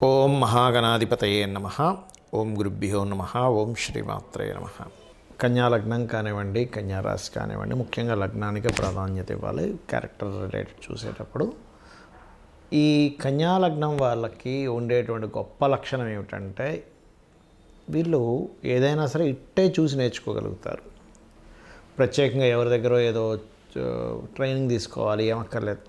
ఓం మహాగణాధిపతయే నమ. ఓం గురుభ్యో నమ. ఓం శ్రీమాత్రే నమ. కన్యా లగ్నం కానివ్వండి, కన్యా రాశి కానివ్వండి, ముఖ్యంగా లగ్నానికి ప్రాధాన్యత ఇవ్వాలి క్యారెక్టర్ రిలేటెడ్ చూసేటప్పుడు. ఈ కన్యా లగ్నం వాళ్ళకి ఉండేటువంటి గొప్ప లక్షణం ఏమిటంటే, వీళ్ళు ఏదైనా సరే ఇట్టే చూసి నేర్చుకోగలుగుతారు. ప్రత్యేకంగా ఎవరి దగ్గర ఏదో ట్రైనింగ్ తీసుకోవాలి ఏమక్కర్లేదు.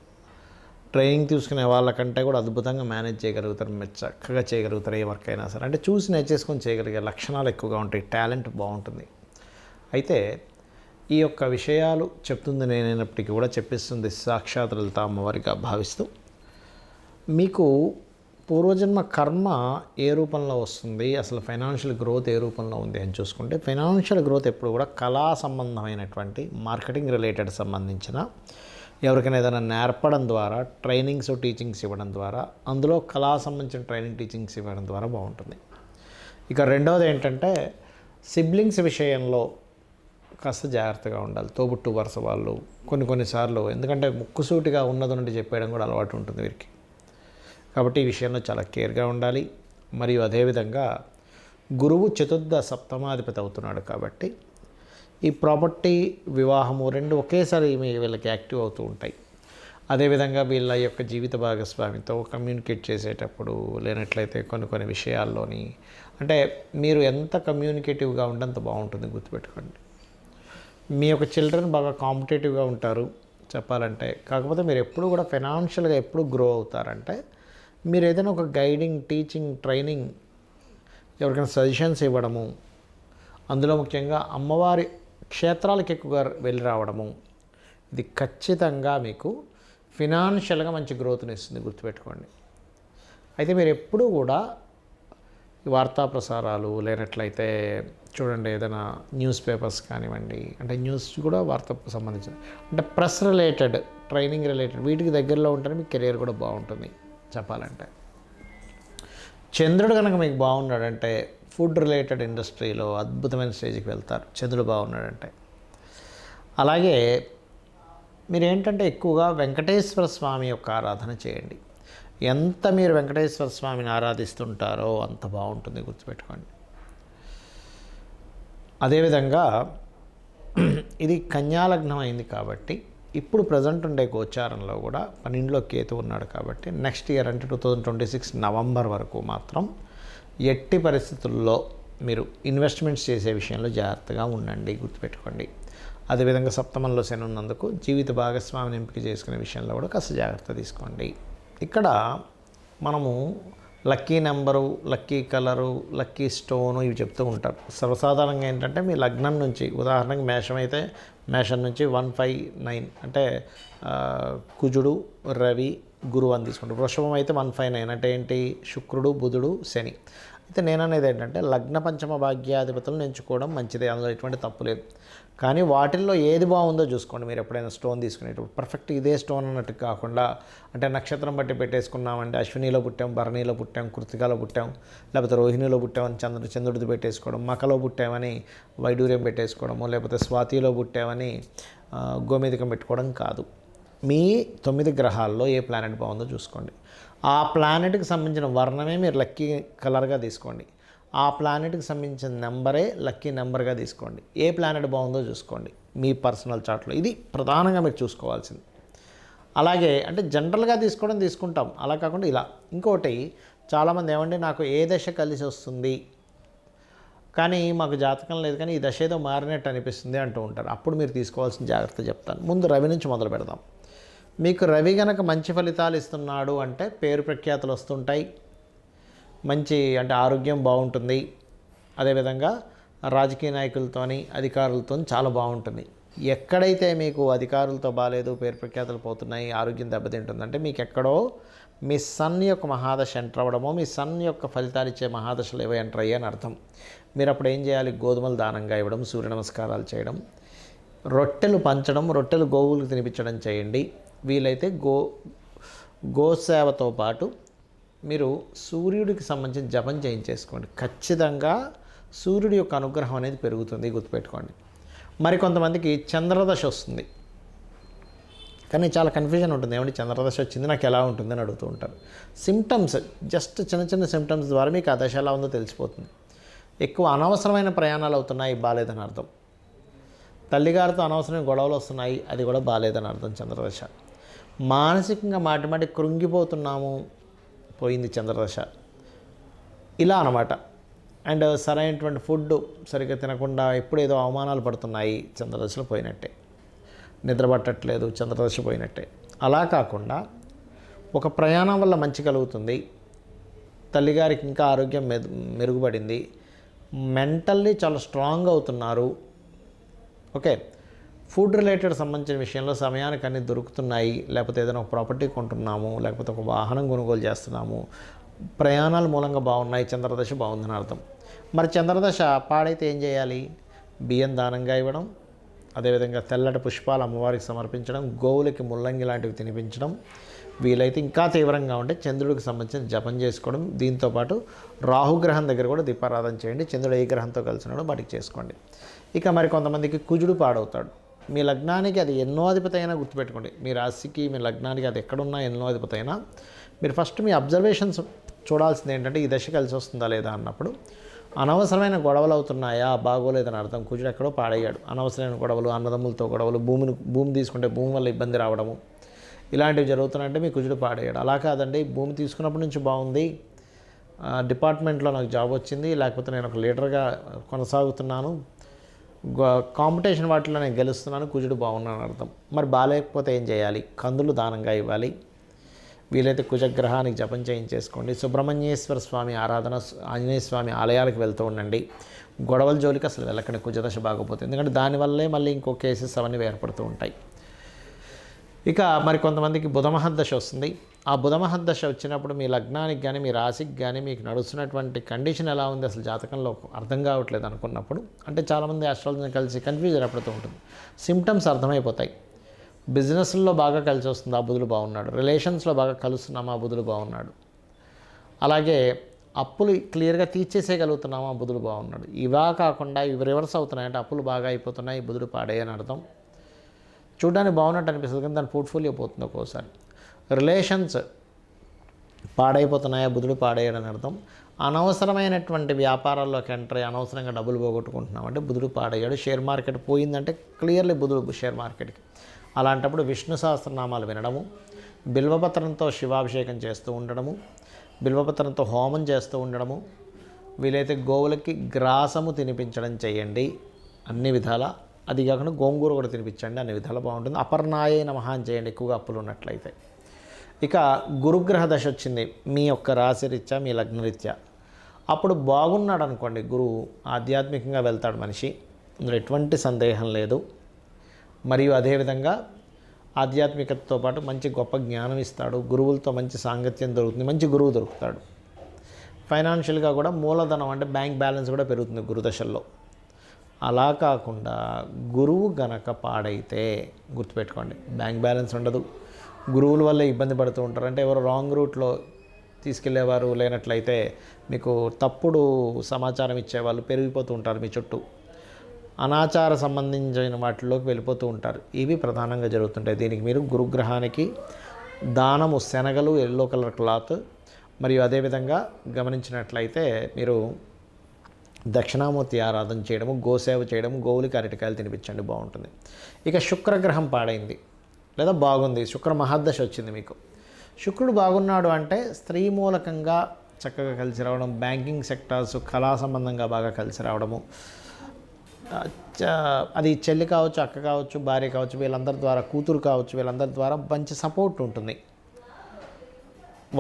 ట్రైనింగ్ తీసుకునే వాళ్ళకంటే కూడా అద్భుతంగా మేనేజ్ చేయగలుగుతారు, చక్కగా చేయగలుగుతారు ఏ వర్క్ అయినా సరే. అంటే చూసి నేర్చేసుకొని చేయగలిగే లక్షణాలు ఎక్కువగా ఉంటాయి, టాలెంట్ బాగుంటుంది. అయితే ఈ యొక్క విషయాలు చెప్తుంది నేనైనప్పటికీ కూడా చెప్పిస్తుంది సాక్షాత్ లలిత అమ్మవారిగా భావిస్తూ, మీకు పూర్వజన్మ కర్మ ఏ రూపంలో వస్తుంది, అసలు ఫైనాన్షియల్ గ్రోత్ ఏ రూపంలో ఉంది అని చూసుకుంటే, ఫైనాన్షియల్ గ్రోత్ ఎప్పుడు కూడా కళా సంబంధమైనటువంటి మార్కెటింగ్ రిలేటెడ్ సంబంధించిన ఎవరికైనా ఏదైనా నేర్పడం ద్వారా, ట్రైనింగ్స్ టీచింగ్స్ ఇవ్వడం ద్వారా, అందులో కళా సంబంధించిన ట్రైనింగ్ టీచింగ్స్ ఇవ్వడం ద్వారా బాగుంటుంది. ఇక రెండవది ఏంటంటే, సిబ్లింగ్స్ విషయంలో కాస్త జాగ్రత్తగా ఉండాలి. తోబుట్టు వరుస వాళ్ళు కొన్నిసార్లు, ఎందుకంటే ముక్కుసూటిగా ఉన్నది నుండి చెప్పేయడం కూడా అలవాటు ఉంటుంది వీరికి. కాబట్టి ఈ విషయంలో చాలా కేర్గా ఉండాలి. మరియు అదేవిధంగా గురువు చతుర్థ సప్తమాధిపతి అవుతున్నాడు కాబట్టి ఈ ప్రాపర్టీ, వివాహము రెండు ఒకేసారి వీళ్ళకి యాక్టివ్ అవుతూ ఉంటాయి. అదేవిధంగా వీళ్ళ యొక్క జీవిత భాగస్వామితో కమ్యూనికేట్ చేసేటప్పుడు లేనట్లయితే కొన్ని విషయాల్లోని, అంటే మీరు ఎంత కమ్యూనికేటివ్గా ఉంటే అంత బాగుంటుంది, గుర్తుపెట్టుకోండి. మీ యొక్క చిల్డ్రన్ బాగా కాంపిటేటివ్గా ఉంటారు చెప్పాలంటే. కాకపోతే మీరు ఎప్పుడు కూడా ఫైనాన్షియల్గా ఎప్పుడు గ్రో అవుతారంటే, మీరు ఏదైనా ఒక గైడింగ్, టీచింగ్, ట్రైనింగ్, ఎవరికైనా సజెషన్స్ ఇవ్వడము, అందులో ముఖ్యంగా అమ్మవారి క్షేత్రాలకు ఎక్కువగా వెళ్ళి రావడము, ఇది ఖచ్చితంగా మీకు ఫినాన్షియల్గా మంచి గ్రోత్ని ఇస్తుంది, గుర్తుపెట్టుకోండి. అయితే మీరు ఎప్పుడూ కూడా వార్తా ప్రసారాలు లేనట్లయితే చూడండి, ఏదైనా న్యూస్ పేపర్స్ కానివ్వండి, అంటే న్యూస్ కూడా వార్తకు సంబంధించిన, అంటే ప్రెస్ రిలేటెడ్, ట్రైనింగ్ రిలేటెడ్, వీటికి దగ్గరలో ఉంటేనే మీకు కెరియర్ కూడా బాగుంటుంది చెప్పాలంటే. చంద్రుడు కనుక మీకు బాగున్నాడంటే ఫుడ్ రిలేటెడ్ ఇండస్ట్రీలో అద్భుతమైన స్టేజ్కి వెళ్తారు, చంద్రుడు బాగున్నాడంటే. అలాగే మీరు ఏంటంటే ఎక్కువగా వెంకటేశ్వర స్వామి యొక్క ఆరాధన చేయండి. ఎంత మీరు వెంకటేశ్వర స్వామిని ఆరాధిస్తుంటారో అంత బాగుంటుంది, గుర్తుపెట్టుకోండి. అదేవిధంగా ఇది కన్యాలగ్నం అయింది కాబట్టి ఇప్పుడు ప్రజెంట్ ఉండే గోచారంలో కూడా 12లో కేతు ఉన్నాడు కాబట్టి నెక్స్ట్ ఇయర్ అంటే 2026 నవంబర్ వరకు మాత్రం ఎట్టి పరిస్థితుల్లో మీరు ఇన్వెస్ట్మెంట్స్ చేసే విషయంలో జాగ్రత్తగా ఉండండి, గుర్తుపెట్టుకోండి. అదేవిధంగా సప్తమంలో శని ఉన్నందుకు జీవిత భాగస్వామిని ఎంపిక చేసుకునే విషయంలో కూడా కాస్త జాగ్రత్త తీసుకోండి. ఇక్కడ మనము lucky number, lucky colour, lucky stone ఇవి చెప్తూ ఉంటారు. సర్వసాధారణంగా ఏంటంటే మీ లగ్నం నుంచి, ఉదాహరణకి మేషం అయితే మేషం నుంచి 159 అంటే కుజుడు, రవి, గురువు అని తీసుకుంటారు. వృషభం అయితే 159 అంటే ఏంటి, శుక్రుడు, బుధుడు, శని. అయితే నేననేది ఏంటంటే లగ్న పంచమ భాగ్యాధిపతులను ఎంచుకోవడం మంచిదే, అందులో ఎటువంటి తప్పు లేదు. కానీ వాటిల్లో ఏది బాగుందో చూసుకోండి. మీరు ఎప్పుడైనా స్టోన్ తీసుకునేటప్పుడు పర్ఫెక్ట్ ఇదే స్టోన్ అన్నట్టు కాకుండా, అంటే నక్షత్రం బట్టి పెట్టేసుకున్నామంటే అశ్వినిలో పుట్టాం, భరణిలో పుట్టాం, కృతికలో పుట్టాం, లేకపోతే రోహిణిలో పుట్టామని చంద్రుడిది పెట్టేసుకోవడం, మకలో పుట్టామని వైడూర్యం పెట్టేసుకోవడము, లేకపోతే స్వాతిలో పుట్టామని గోమేధికం పెట్టుకోవడం కాదు. మీ 9 గ్రహాల్లో ఏ ప్లానెట్ బాగుందో చూసుకోండి. ఆ ప్లానెట్కి సంబంధించిన వర్ణమే మీరు లక్కీ కలర్గా తీసుకోండి. ఆ ప్లానెట్కి సంబంధించిన నెంబరే లక్కీ నెంబర్గా తీసుకోండి. ఏ ప్లానెట్ బాగుందో చూసుకోండి మీ పర్సనల్ చార్ట్లో. ఇది ప్రధానంగా మీరు చూసుకోవాల్సింది. అలాగే అంటే జనరల్గా తీసుకుంటాం, అలా కాకుండా ఇలా. ఇంకోటి, చాలామంది ఏమంటే నాకు ఏ దశ కలిసి వస్తుంది కానీ మాకు జాతకం లేదు కానీ ఈ దశ ఏదో మారినట్టు అనిపిస్తుంది అంటూ ఉంటారు. అప్పుడు మీరు తీసుకోవాల్సిన జాగ్రత్త చెప్తాను. ముందు రవి నుంచి మొదలు పెడదాం. మీకు రవి కనుక మంచి ఫలితాలు ఇస్తున్నాడు అంటే పేరు ప్రఖ్యాతులు వస్తుంటాయి, మంచి అంటే ఆరోగ్యం బాగుంటుంది. అదేవిధంగా రాజకీయ నాయకులతోని, అధికారులతో చాలా బాగుంటుంది. ఎక్కడైతే మీకు అధికారులతో బాగాలేదు, పేరు ప్రఖ్యాతులు పోతున్నాయి, ఆరోగ్యం దెబ్బతింటుందంటే మీకు ఎక్కడో మీ సన్ యొక్క మహాదశ ఎంటర్ అవ్వడమో, మీ సన్ యొక్క ఫలితాలు ఇచ్చే మహాదశలు ఏవో ఎంటర్ అయ్యాయని అర్థం. మీరు అప్పుడు ఏం చేయాలి, గోధుమలు దానంగా ఇవ్వడం, సూర్య నమస్కారాలు చేయడం, రొట్టెలు పంచడం, రొట్టెలు గోవులకు తినిపించడం చేయండి. వీలైతే గోసేవతో పాటు మీరు సూర్యుడికి సంబంధించిన జపం చేయించేసుకోండి. ఖచ్చితంగా సూర్యుడి యొక్క అనుగ్రహం అనేది పెరుగుతుంది, గుర్తుపెట్టుకోండి. మరికొంతమందికి చంద్రదశ వస్తుంది. కానీ చాలా కన్ఫ్యూజన్ ఉంటుంది, ఏమంటే చంద్రదశ వచ్చింది నాకు ఎలా ఉంటుందని అడుగుతూ ఉంటారు. సిమ్టమ్స్, జస్ట్ చిన్న చిన్న సిమ్టమ్స్ ద్వారా మీకు ఆ దశ ఎలా ఉందో తెలిసిపోతుంది. ఎక్కువ అనవసరమైన ప్రయాణాలు అవుతున్నాయి, బాగాలేదని అర్థం. తల్లిగారితో అనవసరమైన గొడవలు వస్తున్నాయి, అది కూడా బాగాలేదని అర్థం చంద్రదశ. మానసికంగా మాటి కృంగిపోతున్నాము, పోయింది చంద్రదశ, ఇలా అన్నమాట. అండ్ సరైనటువంటి ఫుడ్ సరిగ్గా తినకుండా ఎప్పుడు ఏదో అవమానాలు పడుతున్నాయి, చంద్రదశలో పోయినట్టే. నిద్ర పట్టట్లేదు, చంద్రదశ పోయినట్టే. అలా కాకుండా ఒక ప్రయాణం వల్ల మంచి కలుగుతుంది, తల్లిగారికి ఇంకా ఆరోగ్యం మెరుగుపడింది, మెంటల్లీ చాలా స్ట్రాంగ్ అవుతున్నారు. ఓకే, ఫుడ్ రిలేటెడ్ సంబంధించిన విషయంలో సమయానికి అన్నీ దొరుకుతున్నాయి, లేకపోతే ఏదైనా ఒక ప్రాపర్టీ కొంటున్నాము, లేకపోతే ఒక వాహనం కొనుగోలు చేస్తున్నాము, ప్రయాణాల మూలంగా బాగున్నాయి, చంద్రదశ బాగుందని అర్థం. మరి చంద్రదశ పాడైతే ఏం చేయాలి? బియ్యం దానంగా ఇవ్వడం, అదేవిధంగా తెల్లటి పుష్పాలు అమ్మవారికి సమర్పించడం, గోవులకి ముల్లంగి లాంటివి తినిపించడం, వీలైతే ఇంకా తీవ్రంగా ఉంటే చంద్రుడికి సంబంధించిన జపం చేసుకోవడం. దీంతోపాటు రాహుగ్రహం దగ్గర కూడా దీపారాధన చేయండి. చంద్రుడు ఏ గ్రహంతో కలిసినాడో వాటికి చేసుకోండి. ఇక మరి కొంతమందికి కుజుడు పాడవుతాడు. మీ లగ్నానికి అది ఎన్నో అధిపతి అయినా గుర్తుపెట్టుకోండి, మీ రాశికి మీ లగ్నానికి అది ఎక్కడున్నా ఎన్నో అధిపతి అయినా మీరు ఫస్ట్ మీ అబ్జర్వేషన్స్ చూడాల్సింది ఏంటంటే ఈ దశ కలిసి వస్తుందా లేదా అన్నప్పుడు. అనవసరమైన గొడవలు అవుతున్నాయా, బాగోలేదని అర్థం. కుజుడు ఎక్కడో పాడయ్యాడు. అనవసరమైన గొడవలు, అన్నదమ్ములతో గొడవలు, భూమి తీసుకుంటే భూమి వల్ల ఇబ్బంది రావడము, ఇలాంటివి జరుగుతున్నాయంటే మీ కుజుడు పాడయ్యాడు. అలా కాదండి, భూమి తీసుకున్నప్పటి నుంచి బాగుంది, డిపార్ట్మెంట్లో నాకు జాబ్ వచ్చింది, లేకపోతే నేను ఒక లీడర్గా కొనసాగుతున్నాను, కాంపిటీషన్ వాటిలో నేను గెలుస్తున్నాను, కుజుడు బాగున్నాను అర్థం. మరి బాగాలేకపోతే ఏం చేయాలి? కందులు దానంగా ఇవ్వాలి. వీలైతే కుజగ్రహానికి జపం చేయించేసుకోండి. సుబ్రహ్మణ్యేశ్వర స్వామి ఆరాధన, ఆంజనేయ స్వామి ఆలయాలకు వెళ్తూ ఉండండి. గొడవల జోలికి అసలు వెళ్ళకండి కుజదశ బాగోపోతుంది, ఎందుకంటే దానివల్లే మళ్ళీ ఇంకో కేసెస్ అవన్నీ ఏర్పడుతూ ఉంటాయి. ఇక మరి కొంతమందికి బుధమహర్దశ వస్తుంది. ఆ బుధమహర్దశ వచ్చినప్పుడు మీ లగ్నానికి కానీ మీ రాశికి కానీ మీకు నడుస్తున్నటువంటి కండిషన్ ఎలా ఉంది అసలు జాతకంలో అర్థం కావట్లేదు అనుకున్నప్పుడు, అంటే చాలామంది ఆస్ట్రాలజీని కలిసి కన్ఫ్యూజన్ ఏర్పడుతూ ఉంటుంది. సిమ్టమ్స్ అర్థమైపోతాయి. బిజినెస్లో బాగా కలిసి వస్తుంది, ఆ బుధుడు బాగున్నాడు. రిలేషన్స్లో బాగా కలుస్తున్నాము, ఆ బుధుడు బాగున్నాడు. అలాగే అప్పులు క్లియర్గా తీర్చేసేయగలుగుతున్నాము, ఆ బుధుడు బాగున్నాడు. ఇవా కాకుండా ఇవి రివర్స్ అవుతున్నాయంటే అప్పులు బాగా అయిపోతున్నాయి, బుధుడు పాడే అని అర్థం. చూడడానికి బాగున్నట్టు అనిపిస్తుంది కానీ దాని పోర్ట్ఫోలియో పోతుంది ఒక్కోసారి. రిలేషన్స్ పాడైపోతున్నాయా, బుధుడు పాడేయడని అర్థం. అనవసరమైనటువంటి వ్యాపారాల్లోకి ఎంటర్ అయ్యి అనవసరంగా డబ్బులు పోగొట్టుకుంటున్నాం అంటే బుధుడు పాడయ్యాడు. షేర్ మార్కెట్ పోయిందంటే క్లియర్లీ బుధుడు షేర్ మార్కెట్కి. అలాంటప్పుడు విష్ణు సహస్రనామాలు వినడము, బిల్వపత్రంతో శివాభిషేకం చేస్తూ ఉండడము, బిల్వపత్రంతో హోమం చేస్తూ ఉండడము, వీలైతే గోవులకి గ్రాసము తినిపించడం చేయండి అన్ని విధాల. అది కాకుండా గోంగూర కూడా తినిపించండి, అన్ని విధాలు బాగుంటుంది. అపర్ణాయే నమః అని చేయండి ఎక్కువగా అప్పులు ఉన్నట్లయితే. ఇక గురుగ్రహ దశ వచ్చింది మీ యొక్క రాశి రీత్యా, మీ లగ్నరీత్యా. అప్పుడు బాగున్నాడు అనుకోండి గురువు, ఆధ్యాత్మికంగా వెళ్తాడు మనిషి, అందులో ఎటువంటి సందేహం లేదు. మరియు అదేవిధంగా ఆధ్యాత్మికతతో పాటు మంచి గొప్ప జ్ఞానం ఇస్తాడు. గురువులతో మంచి సాంగత్యం దొరుకుతుంది, మంచి గురువు దొరుకుతాడు. ఫైనాన్షియల్గా కూడా మూలధనం అంటే బ్యాంక్ బ్యాలెన్స్ కూడా పెరుగుతుంది గురుదశల్లో. అలా కాకుండా గురువు గనక పాడైతే గుర్తుపెట్టుకోండి, బ్యాంక్ బ్యాలెన్స్ ఉండదు, గురువుల వల్ల ఇబ్బంది పడుతూ ఉంటారు. అంటే ఎవరు రాంగ్ రూట్లో తీసుకెళ్లేవారు లేనట్లయితే మీకు తప్పుడు సమాచారం ఇచ్చేవాళ్ళు పెరిగిపోతూ ఉంటారు మీ చుట్టూ. అనాచార సంబంధించిన వాటిలోకి వెళ్ళిపోతూ ఉంటారు. ఇవి ప్రధానంగా జరుగుతుంటాయి. దీనికి మీరు గురుగ్రహానికి దానము శనగలు, ఎల్లో కలర్ క్లాత్, మరియు అదేవిధంగా గమనించినట్లయితే మీరు దక్షిణామూర్తి ఆరాధన చేయడము, గోసేవ చేయడము, గోవులకి అరటికాయలు తినిపించండి, బాగుంటుంది. ఇక శుక్రగ్రహం పాడైంది లేదా బాగుంది, శుక్ర మహర్దశ వచ్చింది మీకు. శుక్రుడు బాగున్నాడు అంటే స్త్రీ మూలకంగా చక్కగా కలిసి రావడం, బ్యాంకింగ్ సెక్టార్స్, కళా సంబంధంగా బాగా కలిసి రావడము, అది చెల్లి కావచ్చు, అక్క కావచ్చు, భార్య కావచ్చు, వీళ్ళందరి ద్వారా, కూతురు కావచ్చు, వీళ్ళందరి ద్వారా మంచి సపోర్ట్ ఉంటుంది.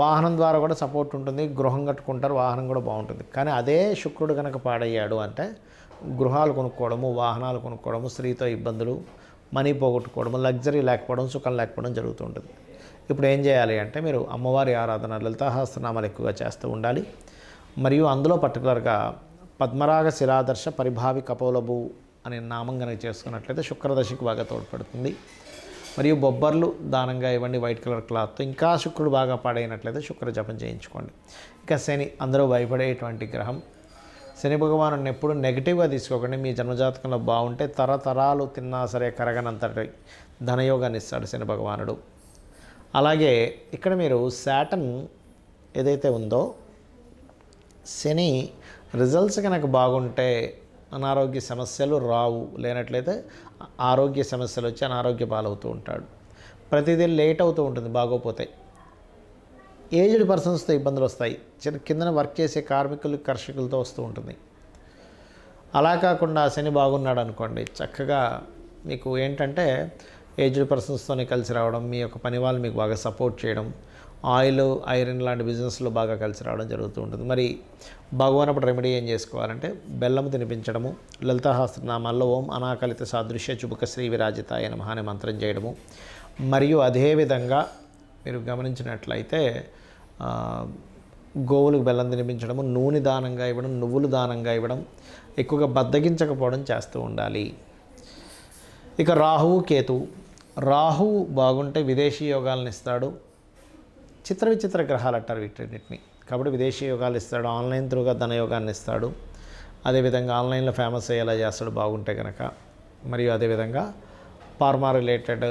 వాహనం ద్వారా కూడా సపోర్ట్ ఉంటుంది, గృహం కట్టుకుంటారు, వాహనం కూడా బాగుంటుంది. కానీ అదే శుక్రుడు కనుక పాడయ్యాడు అంటే గృహాలు కొనుక్కోవడము, వాహనాలు కొనుక్కోవడము, స్త్రీతో ఇబ్బందులు, మనీ పోగొట్టుకోవడము, లగ్జరీ లేకపోవడం, సుఖం లేకపోవడం జరుగుతుంటుంది. ఇప్పుడు ఏం చేయాలి అంటే మీరు అమ్మవారి ఆరాధన, లలితాసహస్రనామాలు ఎక్కువగా చేస్తూ ఉండాలి. మరియు అందులో పర్టికులర్గా పద్మరాగ శిలాదర్శ పరిభావి కపోలభు అనే నామం కనుక చేసుకున్నట్లయితే శుక్రదశకి బాగా తోడ్పడుతుంది. మరియు బొబ్బర్లు దానంగా ఇవ్వండి, వైట్ కలర్ క్లాత్. ఇంకా శుక్రుడు బాగా పాడైనట్లయితే శుక్ర జపం చేయించుకోండి. ఇక శని అందరూ భయపడేటువంటి గ్రహం. శని భగవానుడిని ఎప్పుడు నెగిటివ్గా తీసుకోకండి. మీ జన్మజాతకంలో బాగుంటే తరతరాలు తిన్నా సరే కరగనంతటి ధనయోగాన్ని ఇస్తాడు శని భగవానుడు. అలాగే ఇక్కడ మీరు శాటర్న్ ఏదైతే ఉందో, శని రిజల్ట్స్ కనుక బాగుంటే అనారోగ్య సమస్యలు రావు, లేనట్లయితే ఆరోగ్య సమస్యలు వచ్చి అనారోగ్య పాలవుతూ ఉంటాడు. ప్రతిదీ లేట్ అవుతూ ఉంటుంది బాగోపోతే. ఏజ్డ్ పర్సన్స్తో ఇబ్బందులు వస్తాయి. కిందన వర్క్ చేసే కార్మికులు కర్షకులతో వస్తూ ఉంటుంది. అలా కాకుండా శని బాగున్నాడు అనుకోండి, చక్కగా మీకు ఏంటంటే ఏజ్డ్ పర్సన్స్తోనే కలిసి రావడం, మీ యొక్క పని వాళ్ళు మీకు బాగా సపోర్ట్ చేయడం, ఆయిల్ ఐరన్ లాంటి బిజినెస్లో బాగా కలిసి రావడం జరుగుతూ ఉంటుంది. మరి బాగోనప్పుడు రెమెడీ ఏం చేసుకోవాలంటే బెల్లం తినిపించడము, లలితాసహస్రనామాల్లో ఓం అనాకలిత సాదృశ్య చుబుక శ్రీ విరాజితాయ నమః అనే మంత్రం చేయడము, మరియు అదేవిధంగా మీరు గమనించినట్లయితే గోవులకు బెల్లం తినిపించడము, నూనె దానంగా ఇవ్వడం, నువ్వులు దానంగా ఇవ్వడం, ఎక్కువగా బద్దగించకపోవడం చేస్తూ ఉండాలి. ఇక రాహువు కేతువు. రాహువు బాగుంటే విదేశీ యోగాలను ఇస్తాడు. చిత్ర విచిత్ర గ్రహాలు అంటారు వీటన్నిటిని. కాబట్టి విదేశీ యోగాలు ఇస్తాడు, ఆన్లైన్ త్రూగా ధనయోగాన్ని ఇస్తాడు. అదేవిధంగా ఆన్లైన్లో ఫేమస్ అయ్యేలా చేస్తాడు బాగుంటే కనుక. మరియు అదేవిధంగా ఫార్మా రిలేటెడ్,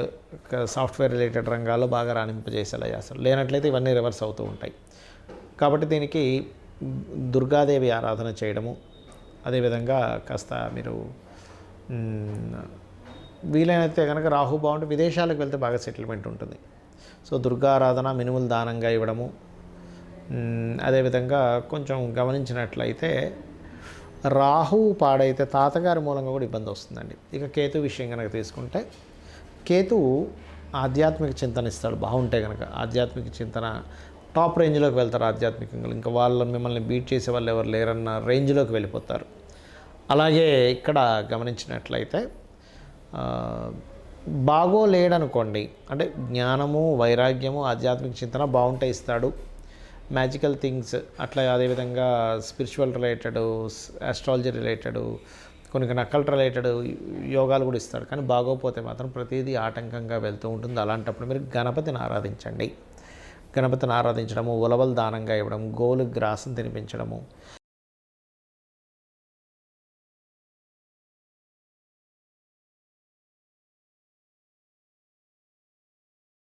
సాఫ్ట్వేర్ రిలేటెడ్ రంగాల్లో బాగా రాణింపజేసేలా చేస్తాడు. లేనట్లయితే ఇవన్నీ రివర్స్ అవుతూ ఉంటాయి. కాబట్టి దీనికి దుర్గాదేవి ఆరాధన చేయడము, అదేవిధంగా కాస్త మీరు వీలైనైతే కనుక రాహు బాగుంటే విదేశాలకు వెళ్తే బాగా సెటిల్మెంట్ ఉంటుంది. సో దుర్గా ఆరాధన, మినుములు దానంగా ఇవ్వడము, అదేవిధంగా కొంచెం గమనించినట్లయితే రాహు పాడైతే తాతగారి మూలంగా కూడా ఇబ్బంది వస్తుందండి. ఇక కేతు విషయం కనుక తీసుకుంటే, కేతువు ఆధ్యాత్మిక చింతన ఇస్తాడు బాగుంటే కనుక. ఆధ్యాత్మిక చింతన టాప్ రేంజ్లోకి వెళ్తారు ఆధ్యాత్మికంగా. ఇంకా మిమ్మల్ని బీట్ చేసే వాళ్ళు ఎవరు లేరన్న రేంజ్లోకి వెళ్ళిపోతారు. అలాగే ఇక్కడ గమనించినట్లయితే బాగోలేడనుకోండి, అంటే జ్ఞానము, వైరాగ్యము, ఆధ్యాత్మిక చింతన బాగుంటే ఇస్తాడు. మ్యాజికల్ థింగ్స్ అట్లా, అదేవిధంగా స్పిరిచువల్ రిలేటెడ్, ఆస్ట్రాలజీ రిలేటెడ్, కొన్ని నక్కల్ రిలేటెడ్ యోగాలు కూడా ఇస్తాడు. కానీ బాగోపోతే మాత్రం ప్రతిదీ ఆటంకంగా వెళ్తూ ఉంటుంది. అలాంటప్పుడు మీరు గణపతిని ఆరాధించండి. గణపతిని ఆరాధించడము, ఉలవలు దానంగా ఇవ్వడం, గోవులకు గ్రాసం తినిపించడము,